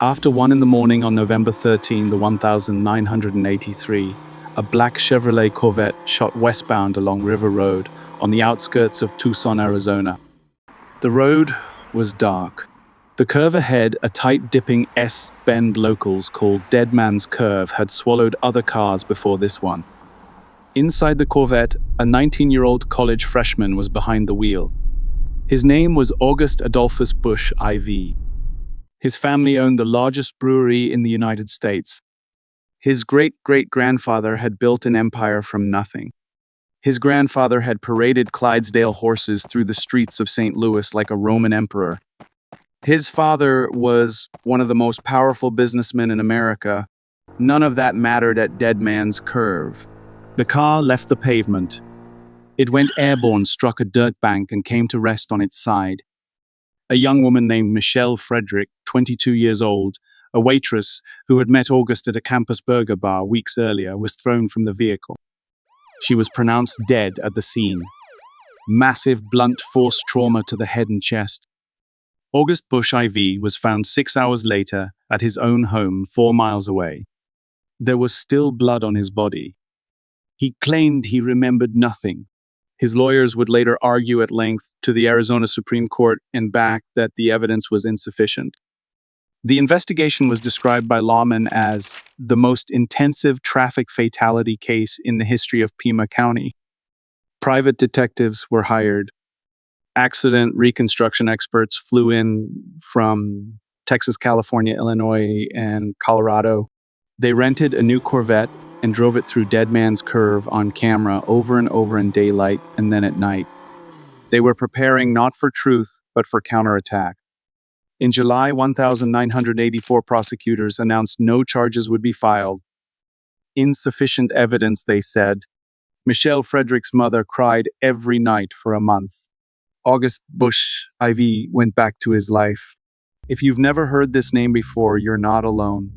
After 1 in the morning on November 13, the 1983, a black Chevrolet Corvette shot westbound along River Road on the outskirts of Tucson, Arizona. The road was dark. The curve ahead, a tight-dipping S-bend locals called Dead Man's Curve, had swallowed other cars before this one. Inside the Corvette, a 19-year-old college freshman was behind the wheel. His name was August Adolphus Busch IV. His family owned the largest brewery in the United States. His great-great-grandfather had built an empire from nothing. His grandfather had paraded Clydesdale horses through the streets of St. Louis like a Roman emperor. His father was one of the most powerful businessmen in America. None of that mattered at Dead Man's Curve. The car left the pavement. It went airborne, struck a dirt bank, and came to rest on its side. A young woman named Michele Frederick, 22 years old, a waitress who had met August at a campus burger bar weeks earlier, was thrown from the vehicle. She was pronounced dead at the scene. Massive blunt force trauma to the head and chest. August Busch IV was found 6 hours later at his own home 4 miles away. There was still blood on his body. He claimed he remembered nothing. His lawyers would later argue at length to the Arizona Supreme Court and back that the evidence was insufficient. The investigation was described by lawmen as the most intensive traffic fatality case in the history of Pima County. Private detectives were hired. Accident reconstruction experts flew in from Texas, California, Illinois, and Colorado. They rented a new Corvette and drove it through Dead Man's Curve on camera over and over in daylight and then at night. They were preparing not for truth, but for counterattack. In July, 1984 prosecutors announced no charges would be filed. Insufficient evidence, they said. Michele Frederick's mother cried every night for a month. August Busch IV went back to his life. If you've never heard this name before, you're not alone.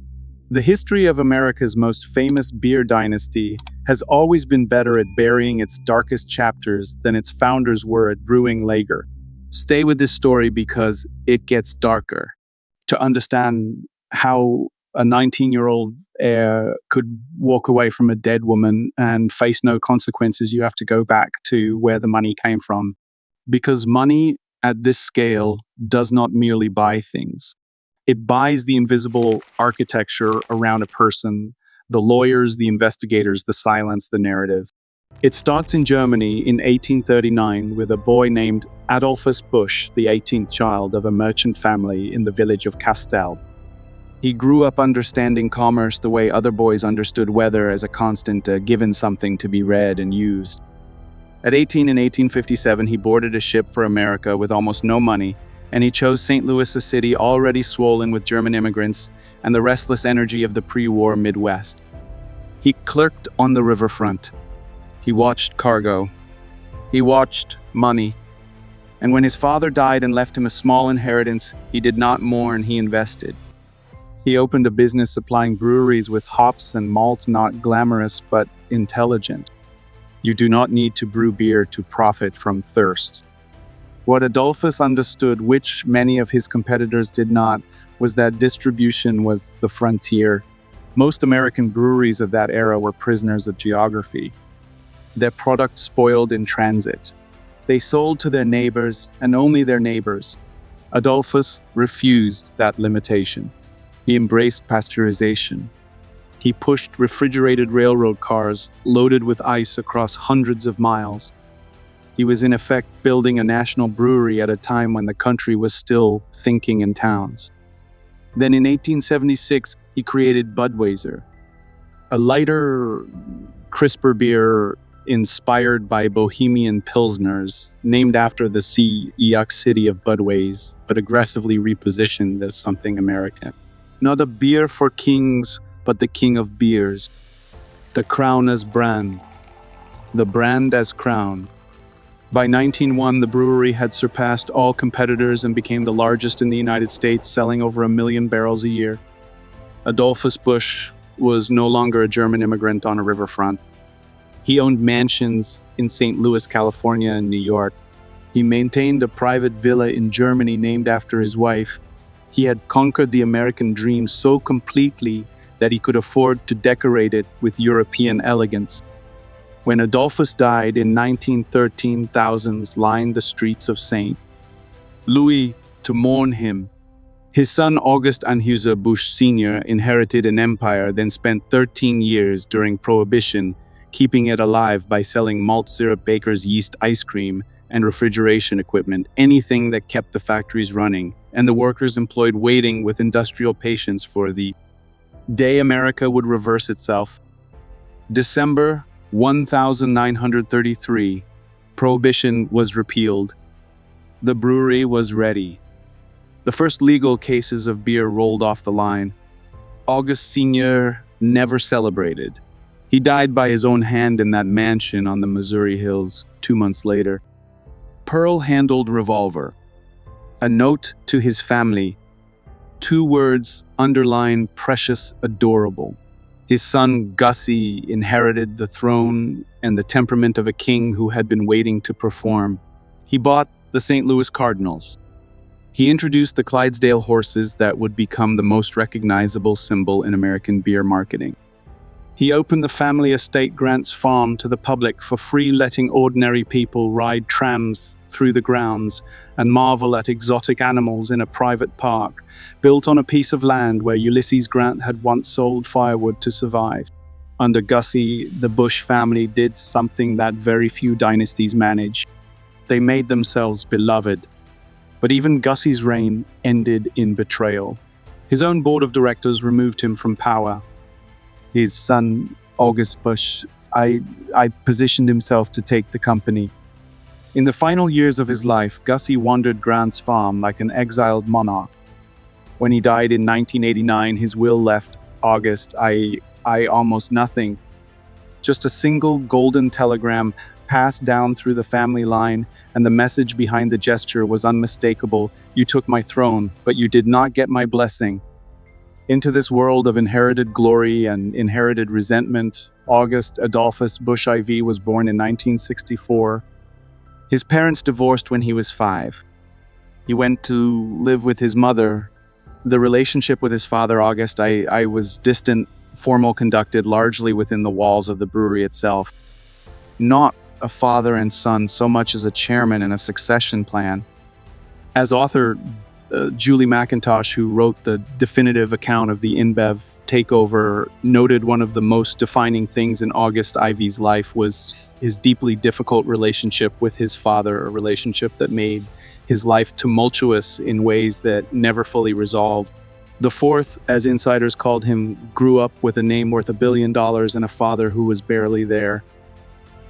The history of America's most famous beer dynasty has always been better at burying its darkest chapters than its founders were at brewing lager. Stay with this story because it gets darker. To understand how a 19-year-old heir could walk away from a dead woman and face no consequences, you have to go back to where the money came from. Because money at this scale does not merely buy things. It buys the invisible architecture around a person, the lawyers, the investigators, the silence, the narrative. It starts in Germany in 1839 with a boy named Adolphus Busch, the 18th child of a merchant family in the village of Castell. He grew up understanding commerce the way other boys understood weather, as a constant, given something to be read and used. At 18 in 1857, he boarded a ship for America with almost no money, and he chose St. Louis, a city already swollen with German immigrants and the restless energy of the pre-war Midwest. He clerked on the riverfront. He watched cargo. He watched money. And when his father died and left him a small inheritance, he did not mourn, he invested. He opened a business supplying breweries with hops and malt, not glamorous but intelligent. You do not need to brew beer to profit from thirst. What Adolphus understood, which many of his competitors did not, was that distribution was the frontier. Most American breweries of that era were prisoners of geography. Their product spoiled in transit. They sold to their neighbors and only their neighbors. Adolphus refused that limitation. He embraced pasteurization. He pushed refrigerated railroad cars loaded with ice across hundreds of miles. He was in effect building a national brewery at a time when the country was still thinking in towns. Then in 1876, he created Budweiser, a lighter, crisper beer inspired by Bohemian Pilsners, named after the Sioux city of Budweiser, but aggressively repositioned as something American. Not a beer for kings, but the king of beers. The crown as brand. The brand as crown. By 1901, the brewery had surpassed all competitors and became the largest in the United States, selling over 1 million barrels a year. Adolphus Busch was no longer a German immigrant on a riverfront. He owned mansions in St. Louis, California, and New York. He maintained a private villa in Germany named after his wife. He had conquered the American dream so completely that he could afford to decorate it with European elegance. When Adolphus died in 1913, thousands lined the streets of St. Louis to mourn him. His son August Anheuser-Busch Sr. inherited an empire, then spent 13 years during Prohibition keeping it alive by selling malt syrup, baker's yeast, ice cream, and refrigeration equipment, anything that kept the factories running, and the workers employed waiting with industrial patience for the day America would reverse itself. December 1933, Prohibition was repealed. The brewery was ready. The first legal cases of beer rolled off the line. August Sr. never celebrated. He died by his own hand in that mansion on the Missouri Hills 2 months later. Pearl-handled revolver. A note to his family. 2 words underline precious, adorable. His son Gussie inherited the throne and the temperament of a king who had been waiting to perform. He bought the St. Louis Cardinals. He introduced the Clydesdale horses that would become the most recognizable symbol in American beer marketing. He opened the family estate Grant's Farm to the public for free, letting ordinary people ride trams through the grounds and marvel at exotic animals in a private park, built on a piece of land where Ulysses Grant had once sold firewood to survive. Under Gussie, the Busch family did something that very few dynasties manage. They made themselves beloved. But even Gussie's reign ended in betrayal. His own board of directors removed him from power. His son, August Busch, I positioned himself to take the company. In the final years of his life, Gussie wandered Grant's Farm like an exiled monarch. When he died in 1989, his will left August I almost nothing. Just a single golden telegram passed down through the family line, and the message behind the gesture was unmistakable. You took my throne, but you did not get my blessing. Into this world of inherited glory and inherited resentment, August Adolphus Busch IV was born in 1964. His parents divorced when he was 5. He went to live with his mother. The relationship with his father, August, I was distant, formal, conducted largely within the walls of the brewery itself. Not a father and son so much as a chairman and a succession plan. As author Julie McIntosh, who wrote the definitive account of the InBev takeover, noted one of the most defining things in August IV's life was his deeply difficult relationship with his father, a relationship that made his life tumultuous in ways that never fully resolved. The fourth, as insiders called him, grew up with a name worth $1 billion and a father who was barely there.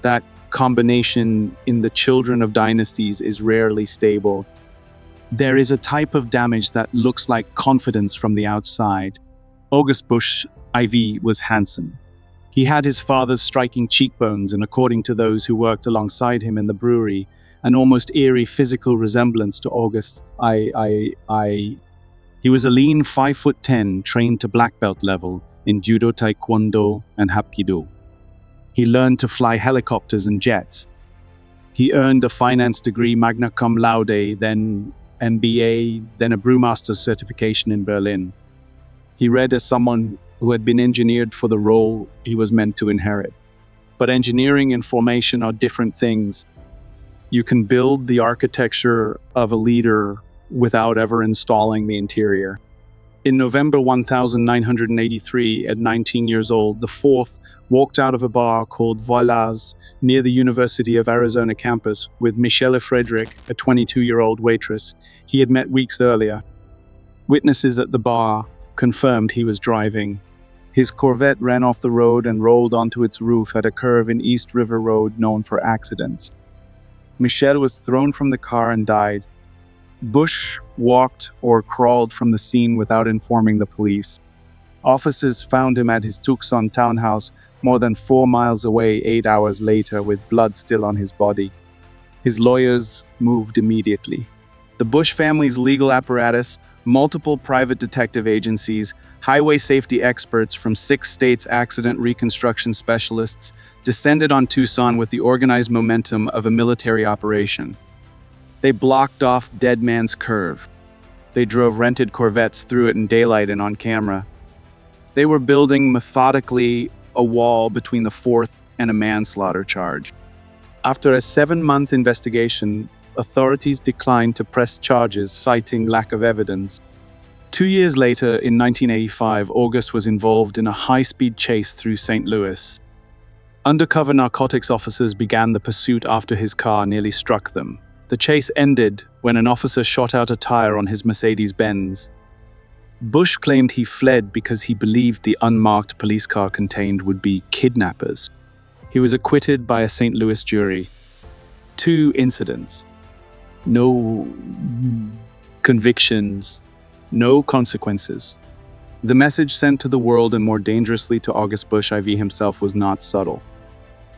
That combination in the children of dynasties is rarely stable. There is a type of damage that looks like confidence from the outside. August Busch IV was handsome. He had his father's striking cheekbones and, according to those who worked alongside him in the brewery, an almost eerie physical resemblance to August. He was a lean 5'10", trained to black belt level in judo, taekwondo, and hapkido. He learned to fly helicopters and jets. He earned a finance degree, magna cum laude, then MBA, then a brewmaster's certification in Berlin. He read as someone who had been engineered for the role he was meant to inherit. But engineering and formation are different things. You can build the architecture of a leader without ever installing the interior. In November 1983, at 19 years old, the fourth walked out of a bar called Voilaz near the University of Arizona campus with Michele Frederick, a 22-year-old waitress he had met weeks earlier. Witnesses at the bar confirmed he was driving. His Corvette ran off the road and rolled onto its roof at a curve in East River Road known for accidents. Michele was thrown from the car and died. Busch walked or crawled from the scene without informing the police. Officers found him at his Tucson townhouse more than 4 miles away 8 hours later with blood still on his body. His lawyers moved immediately. The Busch family's legal apparatus, multiple private detective agencies, highway safety experts from 6 states, accident reconstruction specialists, descended on Tucson with the organized momentum of a military operation. They blocked off Dead Man's Curve. They drove rented Corvettes through it in daylight and on camera. They were building methodically a wall between the fourth and a manslaughter charge. After a 7-month investigation, authorities declined to press charges, citing lack of evidence. 2 years later, in 1985, August was involved in a high-speed chase through St. Louis. Undercover narcotics officers began the pursuit after his car nearly struck them. The chase ended when an officer shot out a tire on his Mercedes-Benz. Busch claimed he fled because he believed the unmarked police car contained would-be kidnappers. He was acquitted by a St. Louis jury. 2 incidents. No convictions. No consequences. The message sent to the world and more dangerously to August Busch IV himself was not subtle.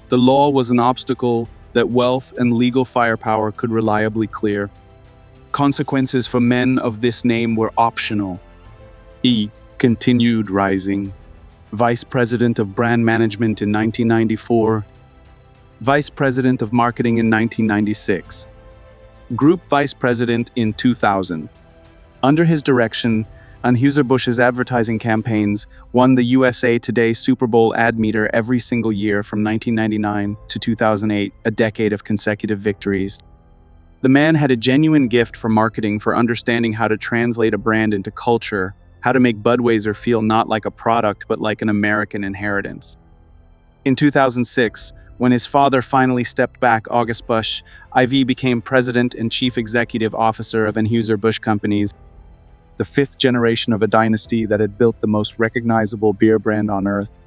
The law was an obstacle that wealth and legal firepower could reliably clear. Consequences for men of this name were optional. He continued rising. Vice President of Brand Management in 1994. Vice President of Marketing in 1996. Group Vice President in 2000. Under his direction, Anheuser-Busch's advertising campaigns won the USA Today Super Bowl ad meter every single year from 1999 to 2008, a decade of consecutive victories. The man had a genuine gift for marketing, for understanding how to translate a brand into culture, how to make Budweiser feel not like a product but like an American inheritance. In 2006, when his father finally stepped back, August Busch IV became president and chief executive officer of Anheuser-Busch Companies, the 5th generation of a dynasty that had built the most recognizable beer brand on earth.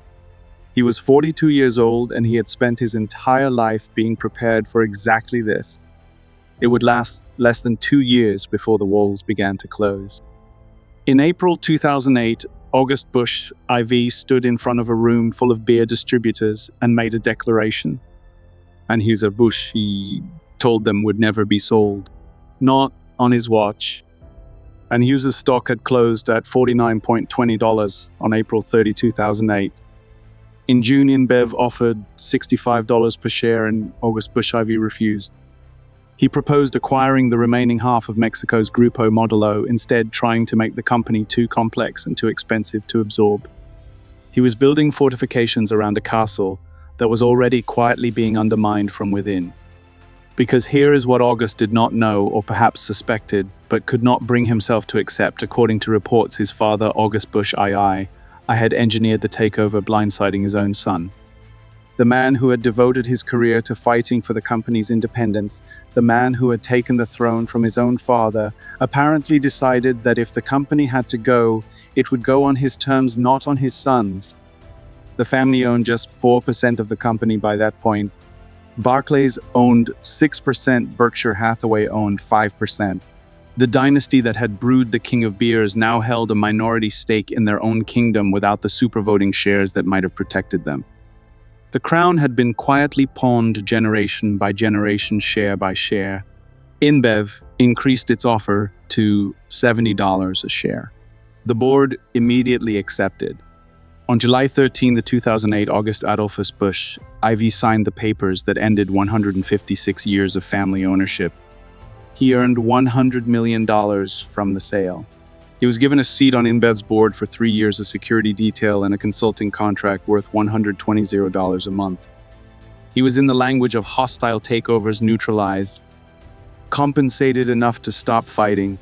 He was 42 years old, and he had spent his entire life being prepared for exactly this. It would last less than 2 years before the walls began to close. In April 2008, August Busch IV stood in front of a room full of beer distributors and made a declaration. Anheuser-Busch, he told them, would never be sold. Not on his watch. Anheuser's stock had closed at $49.20 on April 30, 2008. In June, InBev offered $65 per share and August Busch IV refused. He proposed acquiring the remaining half of Mexico's Grupo Modelo, instead trying to make the company too complex and too expensive to absorb. He was building fortifications around a castle that was already quietly being undermined from within. Because here is what August did not know, or perhaps suspected, but could not bring himself to accept. According to reports, his father, August Busch II, had engineered the takeover, blindsiding his own son. The man who had devoted his career to fighting for the company's independence, the man who had taken the throne from his own father, apparently decided that if the company had to go, it would go on his terms, not on his son's. The family owned just 4% of the company by that point. Barclays owned 6%, Berkshire Hathaway owned 5%. The dynasty that had brewed the king of beers now held a minority stake in their own kingdom without the supervoting shares that might have protected them. The crown had been quietly pawned generation by generation, share by share. InBev increased its offer to $70 a share. The board immediately accepted. On July 13, 2008, August Adolphus Busch IV signed the papers that ended 156 years of family ownership. He earned $100 million from the sale. He was given a seat on InBev's board for 3 years, a security detail, and a consulting contract worth $120 a month. He was, in the language of hostile takeovers, neutralized, compensated enough to stop fighting,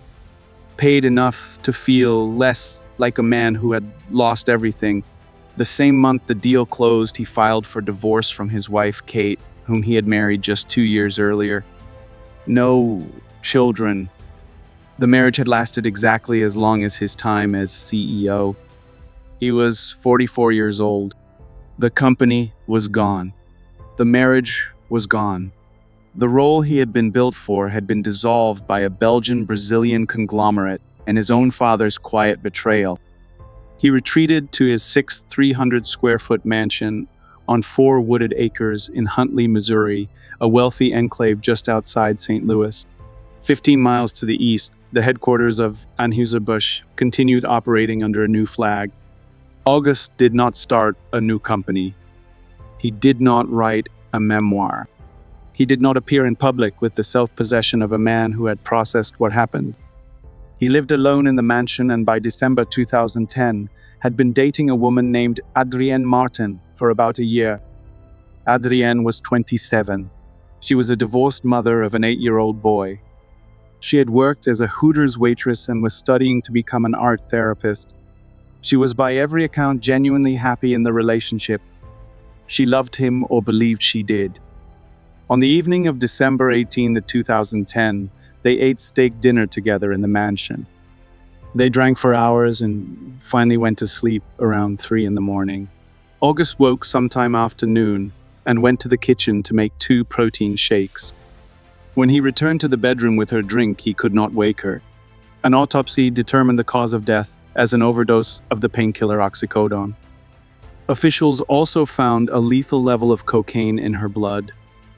paid enough to feel less like a man who had lost everything. The same month the deal closed, he filed for divorce from his wife, Kate, whom he had married just 2 years earlier. No children. The marriage had lasted exactly as long as his time as CEO. He was 44 years old. The company was gone. The marriage was gone. The role he had been built for had been dissolved by a Belgian-Brazilian conglomerate and his own father's quiet betrayal. He retreated to his 6th 300-square-foot mansion on 4 wooded acres in Huntley, Missouri, a wealthy enclave just outside St. Louis. 15 miles to the east, the headquarters of Anheuser-Busch continued operating under a new flag. August did not start a new company. He did not write a memoir. He did not appear in public with the self-possession of a man who had processed what happened. He lived alone in the mansion and by December 2010 had been dating a woman named Adrienne Martin for about a year. Adrienne was 27. She was a divorced mother of an 8-year-old boy. She had worked as a Hooters waitress and was studying to become an art therapist. She was by every account genuinely happy in the relationship. She loved him, or believed she did. On the evening of December 18, 2010, they ate steak dinner together in the mansion. They drank for hours and finally went to sleep around 3 in the morning. August woke sometime after noon and went to the kitchen to make 2 protein shakes. When he returned to the bedroom with her drink, he could not wake her. An autopsy determined the cause of death as an overdose of the painkiller oxycodone. Officials also found a lethal level of cocaine in her blood.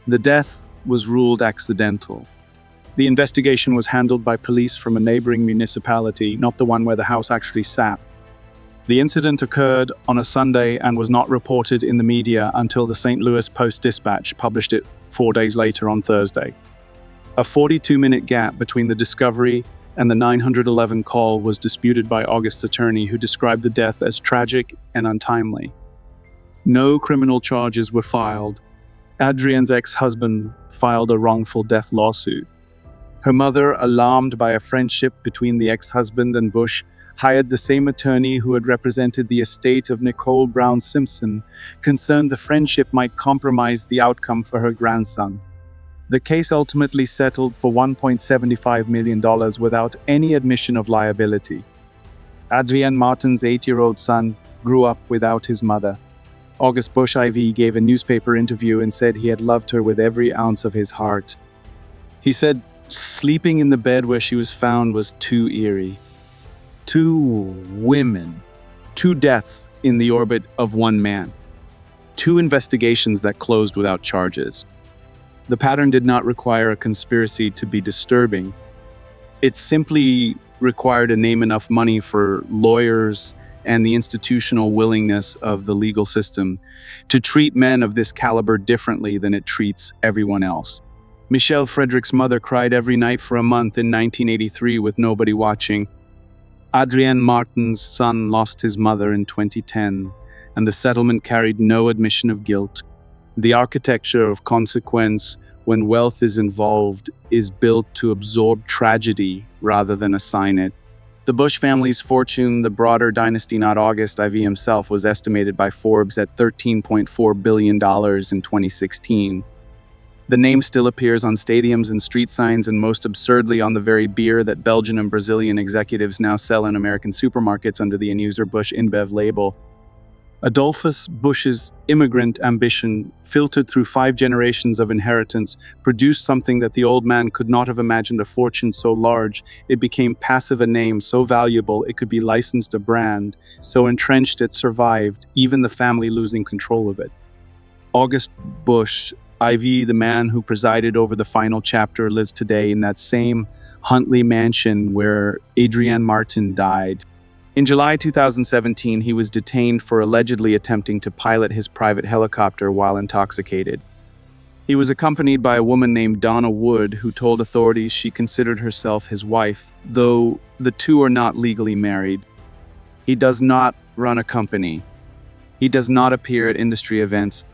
The death was ruled accidental. The investigation was handled by police from a neighboring municipality, not the one where the house actually sat. The incident occurred on a Sunday and was not reported in the media until the St. Louis Post-Dispatch published it 4 days later on Thursday. A 42-minute gap between the discovery and the 911 call was disputed by August's attorney, who described the death as tragic and untimely. No criminal charges were filed. Adrienne's ex-husband filed a wrongful death lawsuit. Her mother, alarmed by a friendship between the ex-husband and Busch, hired the same attorney who had represented the estate of Nicole Brown Simpson, concerned the friendship might compromise the outcome for her grandson. The case ultimately settled for $1.75 million without any admission of liability. Adrienne Martin's 8-year-old son grew up without his mother. August Busch IV gave a newspaper interview and said he had loved her with every ounce of his heart. He said sleeping in the bed where she was found was too eerie. 2 women, 2 deaths in the orbit of 1 man, 2 investigations that closed without charges. The pattern did not require a conspiracy to be disturbing. It simply required a name enough money for lawyers and the institutional willingness of the legal system to treat men of this caliber differently than it treats everyone else. Michele Frederick's mother cried every night for a month in 1983 with nobody watching. Adrienne Martin's son lost his mother in 2010, and the settlement carried no admission of guilt. The architecture of consequence, when wealth is involved, is built to absorb tragedy rather than assign it. The Busch family's fortune, the broader dynasty, not August IV himself, was estimated by Forbes at $13.4 billion in 2016. The name still appears on stadiums and street signs, and most absurdly on the very beer that Belgian and Brazilian executives now sell in American supermarkets under the Anheuser-Busch InBev label. Adolphus Busch's immigrant ambition, filtered through 5 generations of inheritance, produced something that the old man could not have imagined: a fortune so large it became passive, a name so valuable it could be licensed, a brand so entrenched it survived, even the family losing control of it. August Busch IV, the man who presided over the final chapter, lives today in that same Huntley mansion where Adrienne Martin died. In July 2017, he was detained for allegedly attempting to pilot his private helicopter while intoxicated. He was accompanied by a woman named Donna Wood, who told authorities she considered herself his wife, though the two are not legally married. He does not run a company. He does not appear at industry events.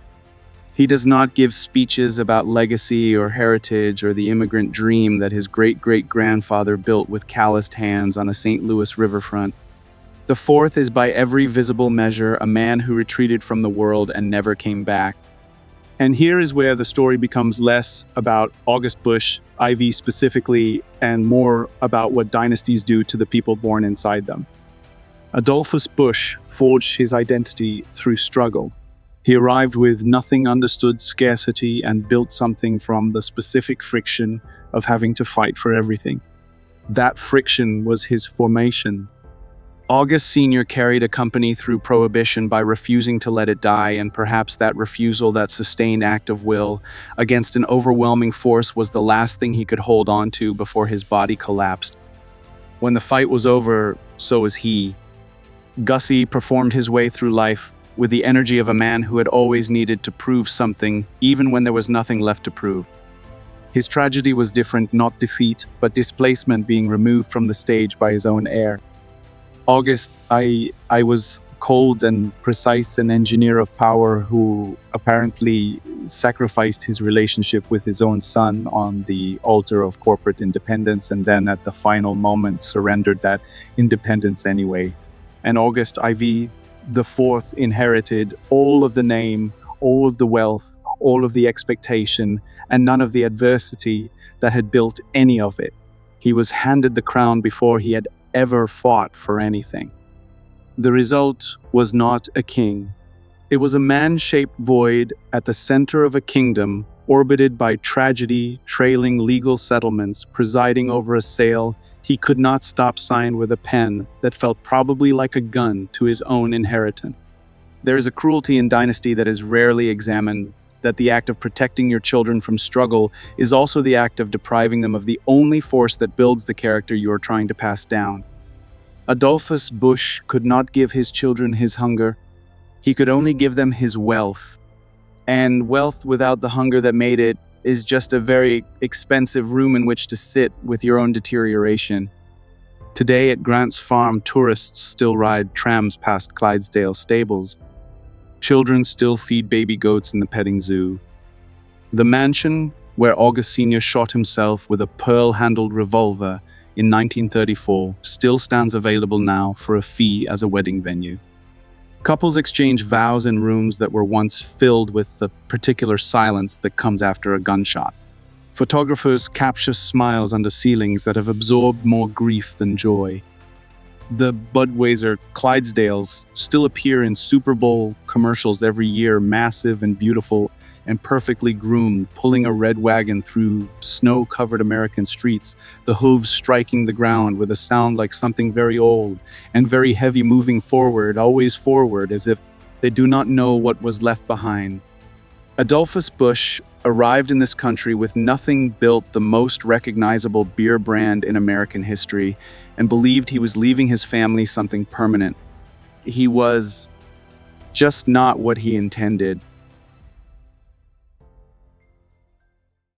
He does not give speeches about legacy or heritage or the immigrant dream that his great-great-grandfather built with calloused hands on a St. Louis riverfront. The fourth is, by every visible measure, a man who retreated from the world and never came back. And here is where the story becomes less about August Busch IV specifically and more about what dynasties do to the people born inside them. Adolphus Busch forged his identity through struggle. He arrived with nothing, understood scarcity, and built something from the specific friction of having to fight for everything. That friction was his formation. August Sr. carried a company through Prohibition by refusing to let it die, and perhaps that refusal, that sustained act of will against an overwhelming force, was the last thing he could hold on to before his body collapsed. When the fight was over, so was he. Gussie performed his way through life with the energy of a man who had always needed to prove something, even when there was nothing left to prove. His tragedy was different, not defeat, but displacement, being removed from the stage by his own heir. August, I was cold and precise, an engineer of power who apparently sacrificed his relationship with his own son on the altar of corporate independence, and then at the final moment surrendered that independence anyway. And August IV the Fourth inherited all of the name, all of the wealth, all of the expectation, and none of the adversity that had built any of it. He was handed the crown before he had ever fought for anything. The result was not a king. It was a man-shaped void at the center of a kingdom, orbited by tragedy, trailing legal settlements, presiding over a sail he could not stop sign with a pen that felt probably like a gun to his own inheritance. There is a cruelty in Dynasty that is rarely examined, that the act of protecting your children from struggle is also the act of depriving them of the only force that builds the character you are trying to pass down. Adolphus Busch could not give his children his hunger. He could only give them his wealth. And wealth without the hunger that made it is just a very expensive room in which to sit with your own deterioration. Today at Grant's farm, tourists still ride trams past Clydesdale stables. Children still feed baby goats in the petting zoo. The mansion where August Sr. shot himself with a pearl-handled revolver in 1934 still stands available now for a fee as a wedding venue. Couples exchange vows in rooms that were once filled with the particular silence that comes after a gunshot. Photographers capture smiles under ceilings that have absorbed more grief than joy. The Budweiser Clydesdales still appear in Super Bowl commercials every year, massive and beautiful and perfectly groomed, pulling a red wagon through snow-covered American streets, the hooves striking the ground with a sound like something very old and very heavy, moving forward, always forward, as if they do not know what was left behind. Adolphus Busch arrived in this country with nothing built the most recognizable beer brand in American history, and believed he was leaving his family something permanent. He was just not what he intended.